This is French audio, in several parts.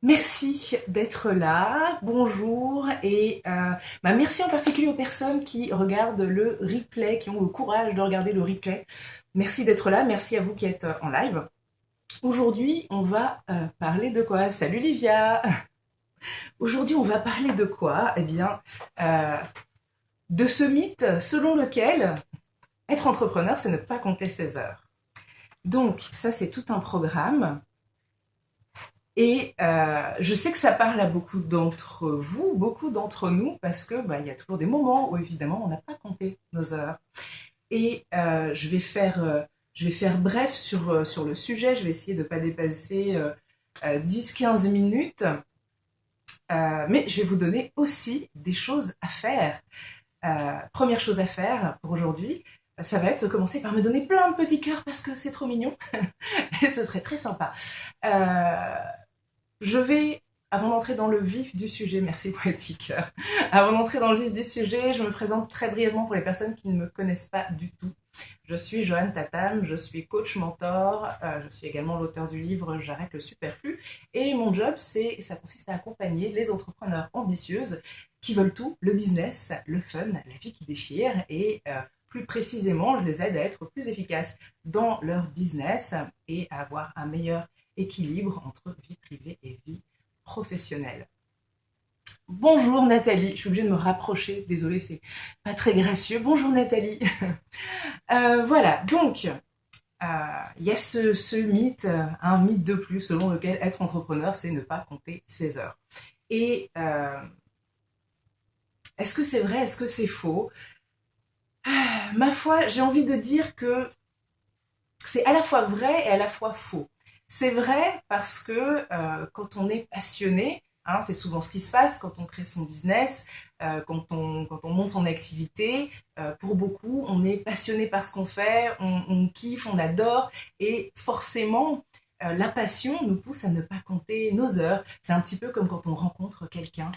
Merci d'être là, bonjour et merci en particulier aux personnes qui regardent le replay, qui ont le courage de regarder le replay. Merci d'être là, merci à vous qui êtes en live. Aujourd'hui, on va parler de quoi? Salut Livia. Aujourd'hui, on va parler de quoi? Eh bien, de ce mythe selon lequel être entrepreneur, c'est ne pas compter ses heures. Donc, ça, c'est tout un programme. Et je sais que ça parle à beaucoup d'entre vous, beaucoup d'entre nous, parce que il y a toujours des moments où évidemment on n'a pas compté nos heures. Et je vais faire bref sur le sujet. Je vais essayer de ne pas dépasser 10-15 minutes. Mais je vais vous donner aussi des choses à faire. Première chose à faire pour aujourd'hui, ça va être de commencer par me donner plein de petits cœurs parce que c'est trop mignon. Et ce serait très sympa. Je vais, avant d'entrer dans le vif du sujet, merci pour les petits cœurs, avant d'entrer dans le vif du sujet, je me présente très brièvement pour les personnes qui ne me connaissent pas du tout. Je suis Joanne Tatam, je suis coach mentor, je suis également l'auteur du livre J'arrête le superflu et mon job, ça consiste à accompagner les entrepreneurs ambitieuses qui veulent tout, le business, le fun, la vie qui déchire et plus précisément, je les aide à être plus efficaces dans leur business et à avoir un meilleur équilibre entre vie privée et vie professionnelle. Bonjour Nathalie, je suis obligée de me rapprocher, désolée, c'est pas très gracieux. Bonjour Nathalie. Voilà, donc il y a ce mythe, un mythe de plus selon lequel être entrepreneur, c'est ne pas compter ses heures. Et est-ce que c'est vrai, est-ce que c'est faux? Ma foi, j'ai envie de dire que c'est à la fois vrai et à la fois faux. C'est vrai parce que quand on est passionné, c'est souvent ce qui se passe quand on crée son business, quand on monte son activité. Pour beaucoup, on est passionné par ce qu'on fait, on kiffe, on adore, et forcément, la passion nous pousse à ne pas compter nos heures. C'est un petit peu comme quand on rencontre quelqu'un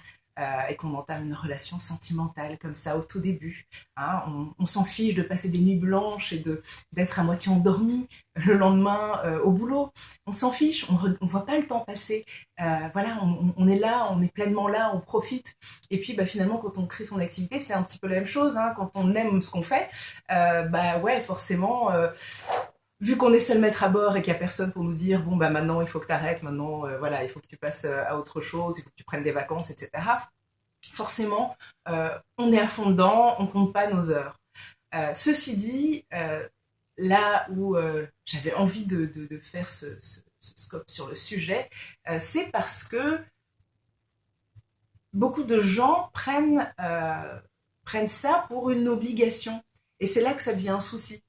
et qu'on entame une relation sentimentale comme ça au tout début. On s'en fiche de passer des nuits blanches et d'être à moitié endormi le lendemain au boulot. On s'en fiche, on voit pas le temps passer. Voilà, on est là, on est pleinement là, on profite. Et puis finalement, quand on crée son activité, c'est un petit peu la même chose. Quand on aime ce qu'on fait, ouais, forcément. Vu qu'on est seul maître à bord et qu'il n'y a personne pour nous dire bon maintenant il faut que tu arrêtes, maintenant voilà, il faut que tu passes à autre chose, il faut que tu prennes des vacances, etc. Forcément, on est à fond dedans, on compte pas nos heures. Ceci dit, là où j'avais envie de faire ce scope sur le sujet, c'est parce que beaucoup de gens prennent ça pour une obligation. Et c'est là que ça devient un souci.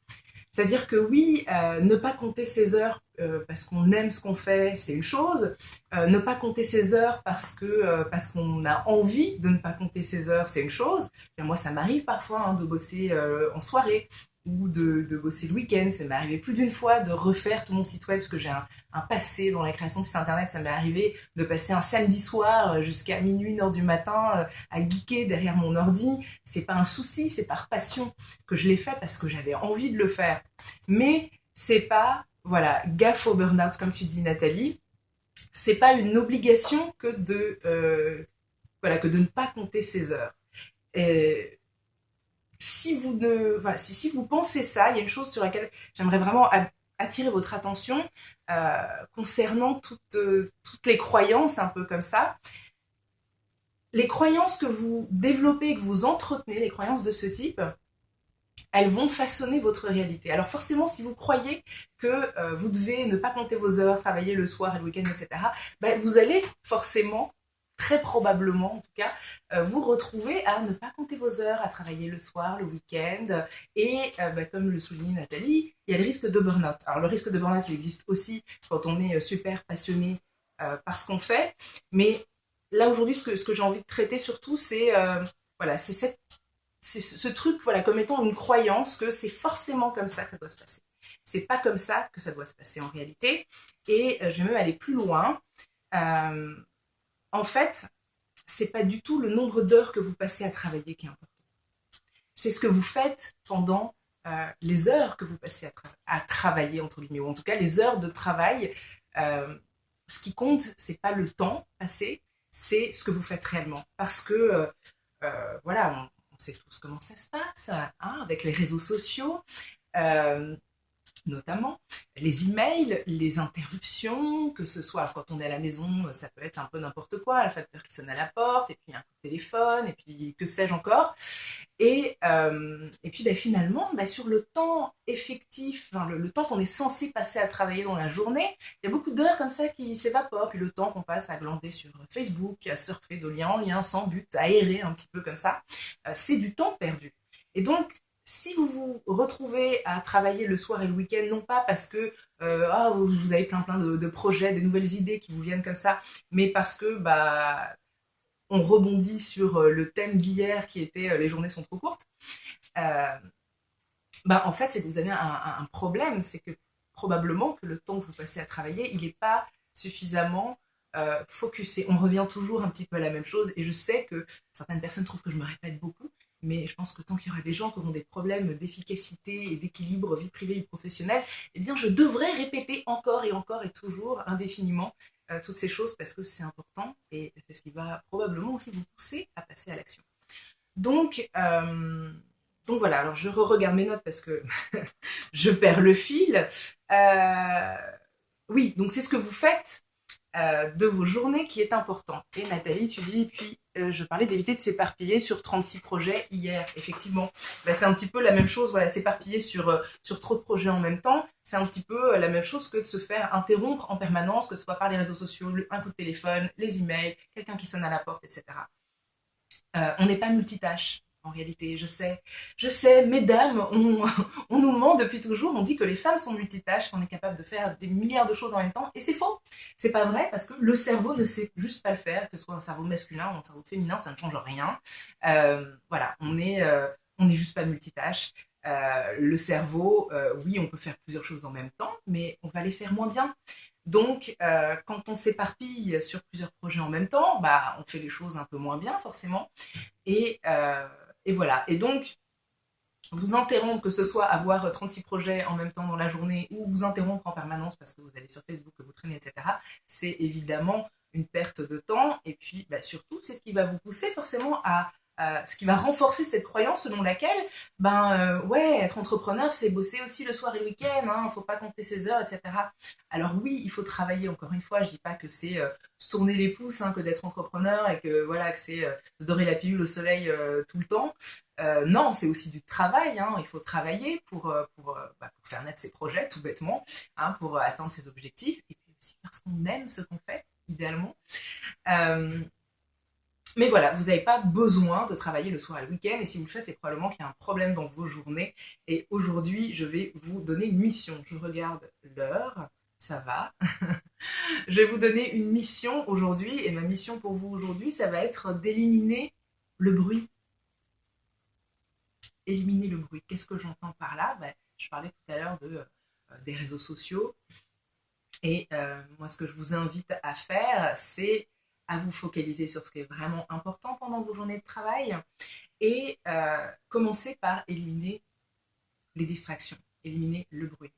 C'est-à-dire que oui, ne pas compter ses heures parce qu'on aime ce qu'on fait, c'est une chose. Ne pas compter ses heures parce qu'on a envie de ne pas compter ses heures, c'est une chose. Et moi, ça m'arrive parfois de bosser en soirée ou de bosser le week-end. Ça m'est arrivé plus d'une fois de refaire tout mon site web parce que j'ai un passé dans la création de sites internet. Ça m'est arrivé de passer un samedi soir jusqu'à minuit, 1h du matin à geeker derrière mon ordi. C'est pas un souci, c'est par passion que je l'ai fait parce que j'avais envie de le faire. Mais c'est pas, voilà, gaffe au burn-out comme tu dis Nathalie, c'est pas une obligation que de ne pas compter ses heures. Si vous pensez ça, il y a une chose sur laquelle j'aimerais vraiment attirer votre attention concernant toutes les croyances un peu comme ça. Les croyances que vous développez, que vous entretenez, les croyances de ce type, elles vont façonner votre réalité. Alors forcément, si vous croyez que vous devez ne pas compter vos heures, travailler le soir et le week-end, etc., vous allez forcément, très probablement en tout cas, vous retrouver à ne pas compter vos heures, à travailler le soir, le week-end, et comme le souligne Nathalie, il y a le risque de burn-out. Alors le risque de burn-out, il existe aussi quand on est super passionné par ce qu'on fait, mais là aujourd'hui, ce que j'ai envie de traiter surtout, c'est ce truc, voilà, comme étant une croyance que c'est forcément comme ça que ça doit se passer. C'est pas comme ça que ça doit se passer en réalité. Et je vais même aller plus loin. En fait, c'est pas du tout le nombre d'heures que vous passez à travailler qui est important. C'est ce que vous faites pendant les heures que vous passez à travailler, entre guillemets, ou en tout cas les heures de travail. Ce qui compte, c'est pas le temps, assez, c'est ce que vous faites réellement. Parce que, voilà, on sait tous comment ça se passe, hein, avec les réseaux sociaux. Euh, Notamment les emails, les interruptions, que ce soit alors quand on est à la maison, ça peut être un peu n'importe quoi, le facteur qui sonne à la porte, et puis un coup de téléphone, et puis que sais-je encore. Et puis finalement, sur le temps effectif, enfin, le temps qu'on est censé passer à travailler dans la journée, il y a beaucoup d'heures comme ça qui s'évaporent. Puis le temps qu'on passe à glander sur Facebook, à surfer de lien en lien sans but, à errer un petit peu comme ça, c'est du temps perdu. Et donc, si vous vous retrouvez à travailler le soir et le week-end, non pas parce que vous avez plein de projets, des nouvelles idées qui vous viennent comme ça, mais parce que on rebondit sur le thème d'hier qui était les journées sont trop courtes, euh, en fait, c'est que vous avez un problème, c'est que probablement que le temps que vous passez à travailler, il n'est pas suffisamment focusé. On revient toujours un petit peu à la même chose, et je sais que certaines personnes trouvent que je me répète beaucoup, mais je pense que tant qu'il y aura des gens qui auront des problèmes d'efficacité et d'équilibre vie privée et professionnelle, eh bien je devrais répéter encore et toujours indéfiniment toutes ces choses parce que c'est important et c'est ce qui va probablement aussi vous pousser à passer à l'action. Donc, euh, donc voilà, alors je re-regarde mes notes parce que je perds le fil. Euh, oui, donc c'est ce que vous faites de vos journées qui est important. Et Nathalie, tu dis, puis je parlais d'éviter de s'éparpiller sur 36 projets hier, effectivement. C'est un petit peu la même chose, voilà, s'éparpiller sur trop de projets en même temps, c'est un petit peu la même chose que de se faire interrompre en permanence, que ce soit par les réseaux sociaux, un coup de téléphone, les emails, quelqu'un qui sonne à la porte, etc. On n'est pas multitâche. En réalité, je sais, mesdames, on nous ment depuis toujours, on dit que les femmes sont multitâches, qu'on est capable de faire des milliards de choses en même temps, et c'est faux. C'est pas vrai parce que le cerveau ne sait juste pas le faire, que ce soit un cerveau masculin ou un cerveau féminin, ça ne change rien. Voilà, on n'est juste pas multitâche. Le cerveau, oui, on peut faire plusieurs choses en même temps, mais on va les faire moins bien. Donc, quand on s'éparpille sur plusieurs projets en même temps, on fait les choses un peu moins bien, forcément. Et, euh, et voilà. Et donc, vous interrompre, que ce soit avoir 36 projets en même temps dans la journée ou vous interrompre en permanence parce que vous allez sur Facebook, que vous traînez, etc., c'est évidemment une perte de temps. Et puis, surtout, c'est ce qui va vous pousser forcément ce qui va renforcer cette croyance selon laquelle, ouais, être entrepreneur, c'est bosser aussi le soir et le week-end, hein, faut pas compter ses heures, etc. Alors oui, il faut travailler, encore une fois, je dis pas que c'est se tourner les pouces, hein, que d'être entrepreneur et que voilà, que c'est se dorer la pilule au soleil tout le temps. Non, c'est aussi du travail, hein. Il faut travailler pour faire naître ses projets, tout bêtement, hein, pour atteindre ses objectifs, et puis aussi parce qu'on aime ce qu'on fait, idéalement. Euh, mais voilà, vous n'avez pas besoin de travailler le soir et le week-end, et si vous le faites, c'est probablement qu'il y a un problème dans vos journées. Et aujourd'hui, je vais vous donner une mission. Je regarde l'heure, ça va. Je vais vous donner une mission aujourd'hui, et ma mission pour vous aujourd'hui, ça va être d'éliminer le bruit. Éliminer le bruit. Qu'est-ce que j'entends par là? Je parlais tout à l'heure des réseaux sociaux. Et moi, ce que je vous invite à faire, c'est à vous focaliser sur ce qui est vraiment important pendant vos journées de travail et commencer par éliminer les distractions, éliminer le bruit.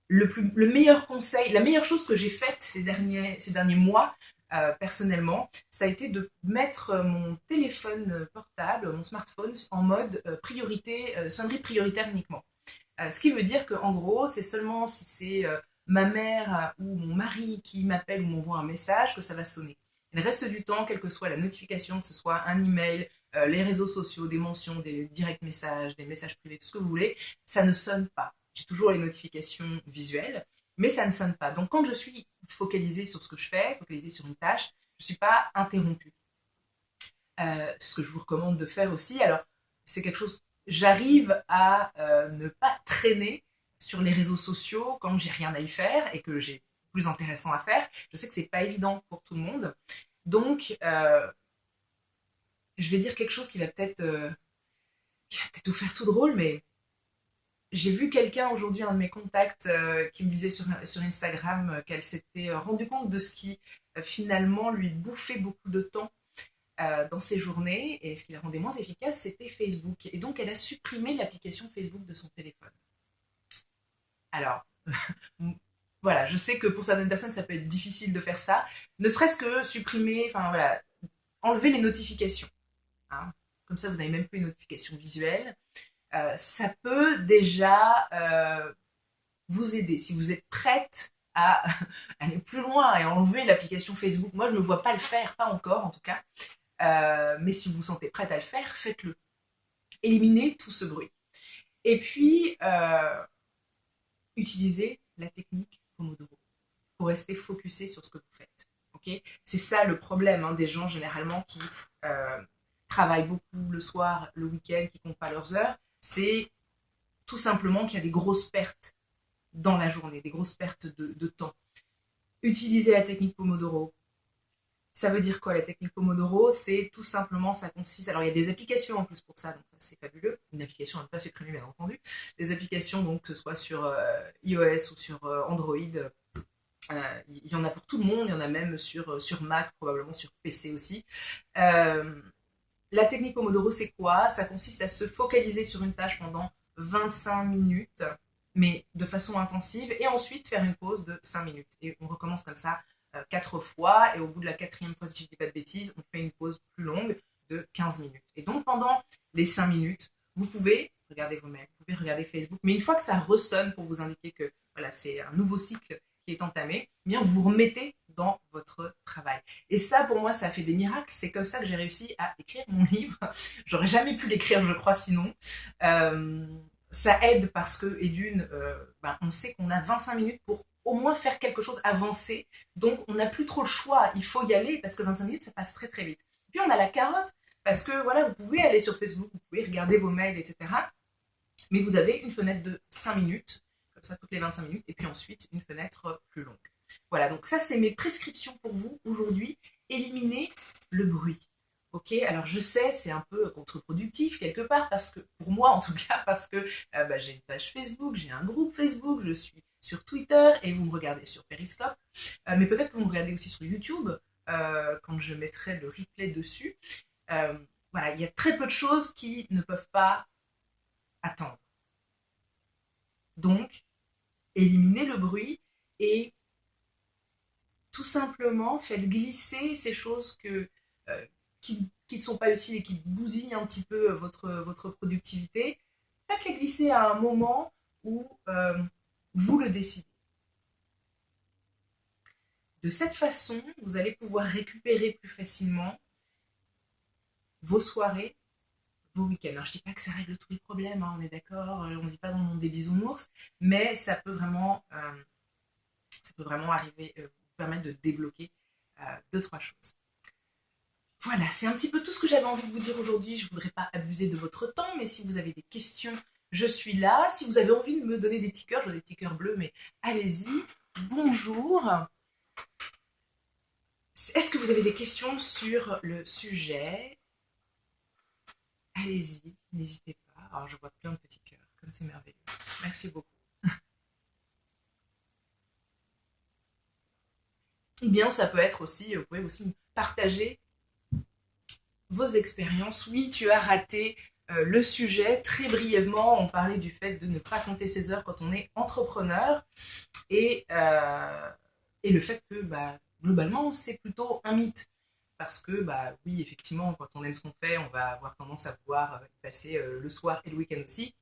Le meilleur conseil, la meilleure chose que j'ai faite ces derniers mois, personnellement, ça a été de mettre mon téléphone portable, mon smartphone, en mode priorité, sonnerie prioritaire uniquement. Ce qui veut dire qu'en gros, c'est seulement si c'est ma mère ou mon mari qui m'appelle ou m'envoie un message que ça va sonner. Le reste du temps, quelle que soit la notification, que ce soit un email, les réseaux sociaux, des mentions, des directs messages, des messages privés, tout ce que vous voulez, ça ne sonne pas. J'ai toujours les notifications visuelles, mais ça ne sonne pas. Donc quand je suis focalisée sur ce que je fais, focalisée sur une tâche, je ne suis pas interrompue. Ce que je vous recommande de faire aussi, alors c'est quelque chose, j'arrive à ne pas traîner sur les réseaux sociaux quand j'ai rien à y faire et que j'ai plus intéressant à faire. Je sais que c'est pas évident pour tout le monde. Donc, je vais dire quelque chose qui va peut-être vous faire tout drôle, mais j'ai vu quelqu'un aujourd'hui, un de mes contacts, qui me disait sur Instagram qu'elle s'était rendu compte de ce qui finalement lui bouffait beaucoup de temps dans ses journées, et ce qui la rendait moins efficace, c'était Facebook. Et donc, elle a supprimé l'application Facebook de son téléphone. Alors, voilà, je sais que pour certaines personnes, ça peut être difficile de faire ça. Ne serait-ce que supprimer, enfin voilà, enlever les notifications. Hein. Comme ça, vous n'avez même plus les notifications visuelles. Ça peut déjà vous aider. Si vous êtes prête à aller plus loin et enlever l'application Facebook, moi je ne me vois pas le faire, pas encore en tout cas. Mais si vous vous sentez prête à le faire, faites-le. Éliminez tout ce bruit. Et puis, utilisez la technique Pomodoro pour rester focusé sur ce que vous faites. Okay, c'est ça le problème hein, des gens généralement qui euh, travaillent beaucoup le soir, le week-end, qui ne comptent pas leurs heures. C'est tout simplement qu'il y a des grosses pertes dans la journée, des grosses pertes de temps. Utilisez la technique Pomodoro. Ça veut dire quoi la technique Pomodoro? C'est tout simplement, ça consiste. Alors il y a des applications en plus pour ça, donc ça c'est fabuleux. Une application à ne pas supprimer bien entendu. Des applications donc que ce soit sur iOS ou sur Android. Il y en a pour tout le monde, il y en a même sur Mac, probablement sur PC aussi. La technique Pomodoro, c'est quoi? Ça consiste à se focaliser sur une tâche pendant 25 minutes, mais de façon intensive, et ensuite faire une pause de 5 minutes. Et on recommence comme ça 4 fois, et au bout de la 4e fois, si je ne dis pas de bêtises, on fait une pause plus longue de 15 minutes. Et donc pendant les 5 minutes, vous pouvez regarder vos mails, vous pouvez regarder Facebook, mais une fois que ça ressonne pour vous indiquer que voilà, c'est un nouveau cycle qui est entamé, eh bien vous remettez dans votre travail. Et ça, pour moi, ça a fait des miracles. C'est comme ça que j'ai réussi à écrire mon livre. J'aurais jamais pu l'écrire, je crois, sinon. Ça aide parce que, et d'une, on sait qu'on a 25 minutes pour au moins faire quelque chose, avancer. Donc, on n'a plus trop le choix. Il faut y aller parce que 25 minutes, ça passe très, très vite. Puis, on a la carotte parce que, voilà, vous pouvez aller sur Facebook, vous pouvez regarder vos mails, etc. Mais vous avez une fenêtre de 5 minutes, comme ça, toutes les 25 minutes, et puis ensuite, une fenêtre plus longue. Voilà, donc ça, c'est mes prescriptions pour vous aujourd'hui. Éliminez le bruit. Ok, alors je sais, c'est un peu contre-productif quelque part, parce que, pour moi en tout cas, parce que j'ai une page Facebook, j'ai un groupe Facebook, je suis sur Twitter et vous me regardez sur Periscope. Mais peut-être que vous me regardez aussi sur YouTube quand je mettrai le replay dessus. Voilà, il y a très peu de choses qui ne peuvent pas attendre. Donc, éliminez le bruit et tout simplement faites glisser ces choses qui ne sont pas utiles et qui bousillent un petit peu votre productivité. Faites-les glisser à un moment où vous le décidez. De cette façon, vous allez pouvoir récupérer plus facilement vos soirées, vos week-ends. Alors, je ne dis pas que ça règle tous les problèmes, hein, on est d'accord, on ne vit pas dans le monde des bisounours, mais ça peut vraiment arriver, vous permettre de débloquer 2-3 choses. Voilà, c'est un petit peu tout ce que j'avais envie de vous dire aujourd'hui. Je ne voudrais pas abuser de votre temps, mais si vous avez des questions, je suis là. Si vous avez envie de me donner des petits cœurs, je vois des petits cœurs bleus, mais allez-y. Bonjour. Est-ce que vous avez des questions sur le sujet? Allez-y, n'hésitez pas. Alors, je vois plein de petits cœurs, comme c'est merveilleux. Merci beaucoup. Ou bien ça peut être aussi, vous pouvez aussi partager vos expériences. Oui, tu as raté le sujet. Très brièvement, on parlait du fait de ne pas compter ses heures quand on est entrepreneur et le fait que globalement, c'est plutôt un mythe. Parce que, oui, effectivement, quand on aime ce qu'on fait, on va avoir tendance à vouloir y passer le soir et le week-end aussi.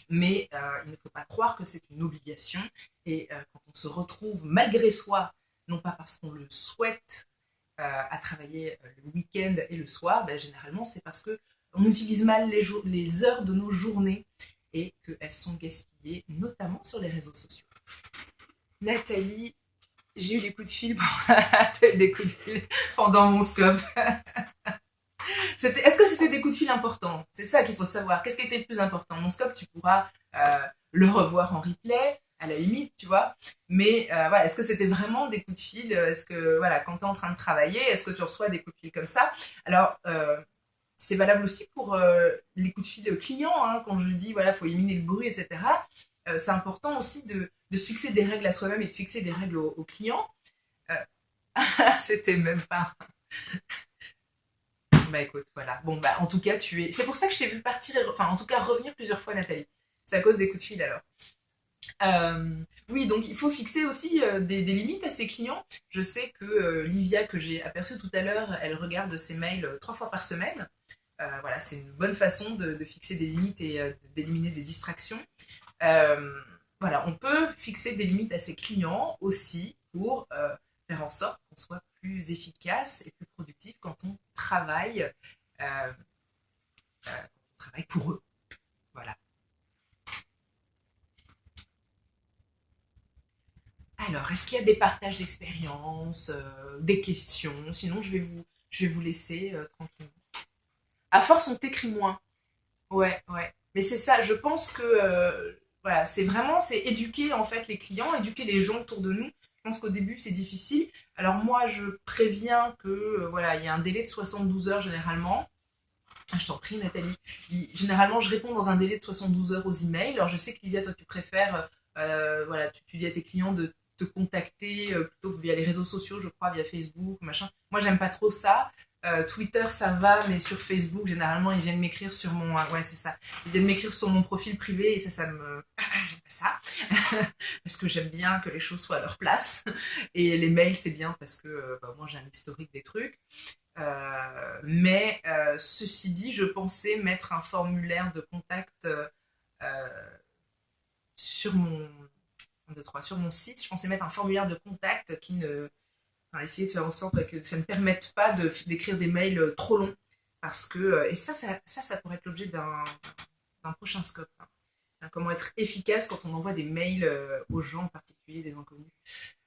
Mais il ne faut pas croire que c'est une obligation. Et quand on se retrouve malgré soi, non pas parce qu'on le souhaite, à travailler le week-end et le soir, généralement c'est parce qu'on utilise mal les heures de nos journées et qu'elles sont gaspillées, notamment sur les réseaux sociaux. Nathalie, j'ai eu des coups de fil pendant mon scope. Est-ce que c'était des coups de fil importants? C'est ça qu'il faut savoir. Qu'est-ce qui était le plus important? Mon scope, tu pourras le revoir en replay, à la limite, tu vois. Mais voilà, est-ce que c'était vraiment des coups de fil? Est-ce que, voilà, quand tu es en train de travailler, est-ce que tu reçois des coups de fil comme ça? Alors, c'est valable aussi pour les coups de fil clients, hein, quand je dis, voilà, il faut éliminer le bruit, etc. C'est important aussi de se fixer des règles à soi-même et de fixer des règles aux clients. C'était même pas... écoute, voilà. Bon, en tout cas, c'est pour ça que je t'ai vu partir, enfin, en tout cas, revenir plusieurs fois, Nathalie. C'est à cause des coups de fil, alors. Oui, donc il faut fixer aussi des limites à ses clients. Je sais que Livia, que j'ai aperçue tout à l'heure, elle regarde ses mails 3 fois par semaine. Voilà, c'est une bonne façon de fixer des limites et d'éliminer des distractions. Euh, voilà, on peut fixer des limites à ses clients aussi pour faire en sorte qu'on soit plus efficace et plus productif quand on euh, travaille pour eux. Voilà. Alors, est-ce qu'il y a des partages d'expériences, des questions? Sinon, je vais vous laisser tranquillement. À force, on t'écrit moins. Ouais, ouais. Mais c'est ça, je pense que voilà, c'est vraiment c'est éduquer en fait les clients, éduquer les gens autour de nous. Je pense qu'au début c'est difficile. Alors moi je préviens que voilà, il y a un délai de 72 heures généralement. Ah, je t'en prie Nathalie. Généralement je réponds dans un délai de 72 heures aux emails. Alors je sais que Livia, toi tu préfères voilà, tu dis à tes clients de te contacter plutôt que via les réseaux sociaux, je crois, via Facebook, machin. Moi j'aime pas trop ça. Twitter ça va, mais sur Facebook généralement ils viennent m'écrire sur mon ouais c'est ça, ils viennent m'écrire sur mon profil privé et ça me j'aime pas ça parce que j'aime bien que les choses soient à leur place et les mails c'est bien parce que bah, moi j'ai un historique des trucs. Mais ceci dit, je pensais mettre un formulaire de contact sur mon 1, 2, 3, sur mon site. Je pensais mettre un formulaire de contact qui ne enfin, essayer de faire en sorte que ça ne permette pas d'écrire des mails trop longs. Parce que, et ça pourrait être l'objet d'un prochain scope. Hein. Comment être efficace quand on envoie des mails aux gens, en particulier des inconnus.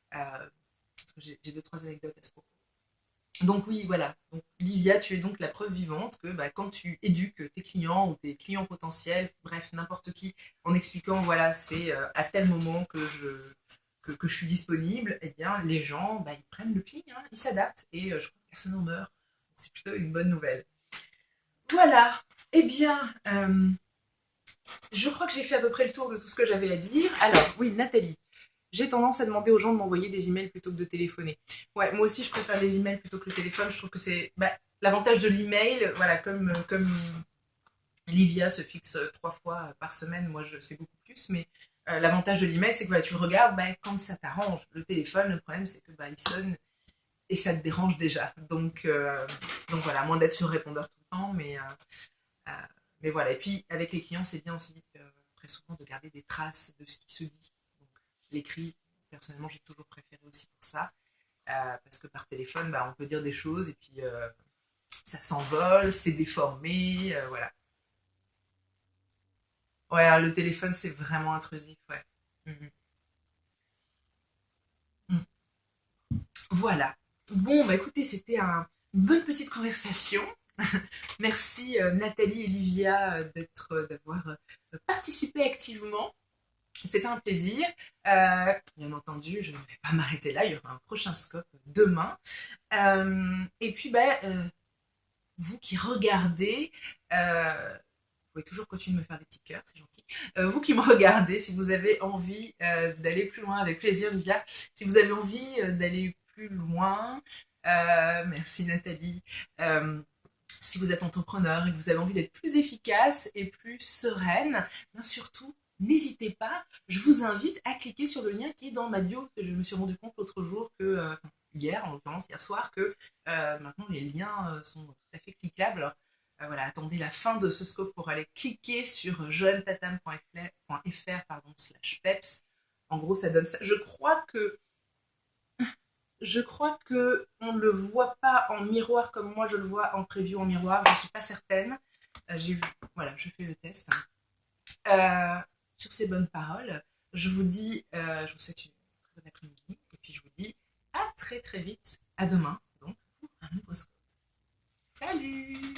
Parce que j'ai 2, 3 anecdotes à ce propos. Donc oui, voilà. Donc, Livia, tu es donc la preuve vivante que bah, quand tu éduques tes clients ou tes clients potentiels, bref, n'importe qui, en expliquant, voilà, c'est à tel moment que je suis disponible, eh bien, les gens, bah, ils prennent le pli, hein, ils s'adaptent, et je crois que personne n'en meurt. C'est plutôt une bonne nouvelle. Voilà. Eh bien, je crois que j'ai fait à peu près le tour de tout ce que j'avais à dire. Alors, oui, Nathalie, j'ai tendance à demander aux gens de m'envoyer des emails plutôt que de téléphoner. Ouais, moi aussi, je préfère les emails plutôt que le téléphone. Je trouve que c'est bah, l'avantage de l'email, voilà, comme Livia se fixe 3 fois par semaine, moi, c'est beaucoup plus, mais l'avantage de l'email, c'est que voilà, tu le regardes bah, quand ça t'arrange. Le téléphone, le problème, c'est que bah, il sonne et ça te dérange déjà. Donc voilà, à moins d'être sur répondeur tout le temps, euh, mais voilà. Et puis, avec les clients, c'est bien aussi très souvent de garder des traces de ce qui se dit. Donc, l'écrit, personnellement, j'ai toujours préféré aussi pour ça. Parce que par téléphone, bah, on peut dire des choses et puis ça s'envole, c'est déformé, voilà. Ouais, alors, le téléphone, c'est vraiment intrusif, ouais. Mhm. Mhm. Voilà. Bon, bah écoutez, c'était une bonne petite conversation. Merci Nathalie et Livia d'avoir participé activement. C'était un plaisir. Bien entendu, je ne vais pas m'arrêter là. Il y aura un prochain scope demain. Et puis, vous qui regardez, vous pouvez toujours continuer de me faire des petits cœurs, c'est gentil. Vous qui me regardez, si vous avez envie d'aller plus loin, avec plaisir, Livia. Si vous avez envie d'aller plus loin, merci Nathalie. Si vous êtes entrepreneur et que vous avez envie d'être plus efficace et plus sereine, bien surtout, n'hésitez pas. Je vous invite à cliquer sur le lien qui est dans ma bio. Je me suis rendu compte l'autre jour que, hier en l'occurrence, hier soir, que maintenant les liens sont tout à fait cliquables. Alors, voilà, attendez la fin de ce scope pour aller cliquer sur joannetatam.fr/peps. En gros, ça donne ça. Je crois que on ne le voit pas en miroir comme moi je le vois en preview en miroir. Je ne suis pas certaine. J'ai vu. Voilà, je fais le test. Sur ces bonnes paroles, je vous souhaite une très bonne après-midi et puis je vous dis à très très vite, à demain donc pour un nouveau scope. Salut!